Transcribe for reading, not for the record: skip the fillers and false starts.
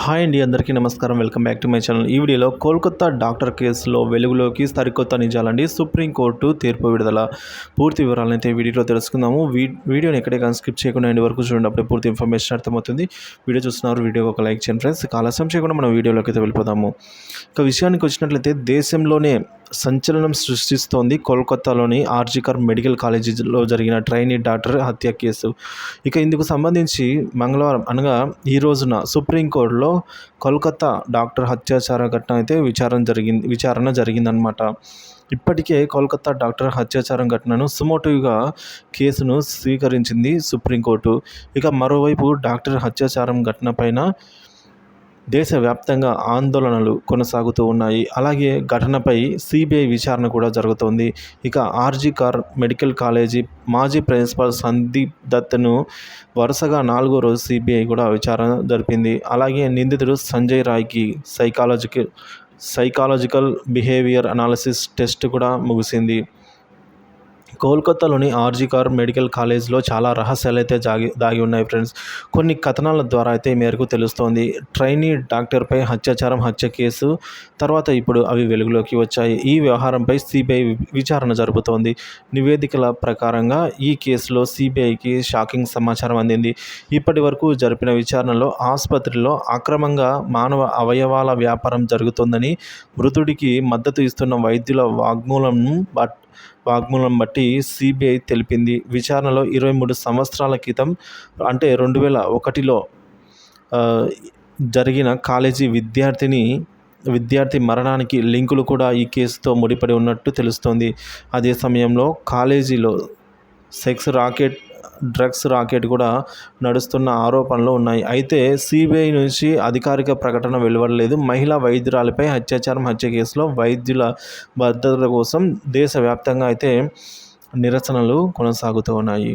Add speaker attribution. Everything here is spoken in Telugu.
Speaker 1: హాయ్ అండి, అందరికీ నమస్కారం. Welcome back to my channel. ఈ వీడియోలో కోల్కతా డాక్టర్ కేసులో వెలుగులోకి సరికొత్త నిజాలండి. సుప్రీంకోర్టు తీర్పు విడుదల. పూర్తి వివరాలను అయితే వీడియోలో తెలుసుకుందాము. వీడియోని ఎక్కడే స్కిప్ చేయకుండా ఎండ్ వరకు చూడండి. అప్పుడే పూర్తి ఇన్ఫర్మేషన్ అర్థమవుతుంది. వీడియో చూస్తున్నారు, వీడియోకి ఒక లైక్ చేయండి ఫ్రెండ్స్. ఆలస్యం చేయకుండా మనం వీడియోలోకి అయితే వెళ్ళిపోదాము. ఇక విషయానికి వచ్చినట్లయితే దేశంలోనే సంచలనం సృష్టిస్తోంది కోల్కతాలోని ఆర్జికర్ మెడికల్ కాలేజీలో జరిగిన ట్రైనీ డాక్టర్ హత్య కేసు. ఇక ఇందుకు సంబంధించి మంగళవారం అనగా ఈ రోజున సుప్రీంకోర్టులో కోల్కతా డాక్టర్ అత్యాచార ఘటన అయితే విచారణ జరిగిందనమాట. ఇప్పటికే కోల్కతా డాక్టర్ అత్యాచారం ఘటనను సుమోటోగా కేసును స్వీకరించింది సుప్రీంకోర్టు. ఇక మరోవైపు డాక్టర్ అత్యాచారం ఘటనపైన దేశవ్యాప్తంగా ఆందోళనలు కొనసాగుతూ ఉన్నాయి. అలాగే ఘటనపై సిబిఐ విచారణ కూడా జరుగుతోంది. ఇక ఆర్జికర్ మెడికల్ కాలేజీ మాజీ ప్రిన్సిపాల్ సందీప్ దత్ను వరుసగా 4వ రోజు సిబిఐ కూడా విచారణ జరిపింది. అలాగే నిందితుడు సంజయ్ రాయ్కి సైకాలజికల్ బిహేవియర్ అనాలిసిస్ టెస్ట్ కూడా ముగిసింది. కోల్కతాలోని ఆర్జికర్ మెడికల్ కాలేజ్లో చాలా రహస్యాలు అయితే దాగి ఉన్నాయి ఫ్రెండ్స్. కొన్ని కథనాల ద్వారా అయితే ఈ మేరకు తెలుస్తోంది. ట్రైనీ డాక్టర్పై హత్య కేసు తర్వాత ఇప్పుడు అవి వెలుగులోకి వచ్చాయి. ఈ వ్యవహారంపై సిబిఐ విచారణ జరుపుతోంది. నివేదికల ప్రకారంగా ఈ కేసులో సిబిఐకి షాకింగ్ సమాచారం అందింది. ఇప్పటి వరకు జరిపిన విచారణలో ఆసుపత్రిలో అక్రమంగా మానవ అవయవాల వ్యాపారం జరుగుతోందని మృతుడికి మద్దతు ఇస్తున్న వైద్యుల వాగ్మూలం బట్టి సిబిఐ తెలిపింది. విచారణలో 23 సంవత్సరాల క్రితం అంటే 2001లో జరిగిన కాలేజీ విద్యార్థి మరణానికి లింకులు కూడా ఈ కేసుతో ముడిపడి ఉన్నట్టు తెలుస్తోంది. అదే సమయంలో కాలేజీలో డ్రగ్స్ రాకెట్ కూడా నడుస్తున్న ఆరోపణలు ఉన్నాయి. అయితే సిబిఐ నుంచి అధికారిక ప్రకటన వెలువడలేదు. మహిళా వైద్యురాలిపై హత్య కేసులో వైద్యుల భద్రత కోసం దేశవ్యాప్తంగా అయితే నిరసనలు కొనసాగుతూ ఉన్నాయి.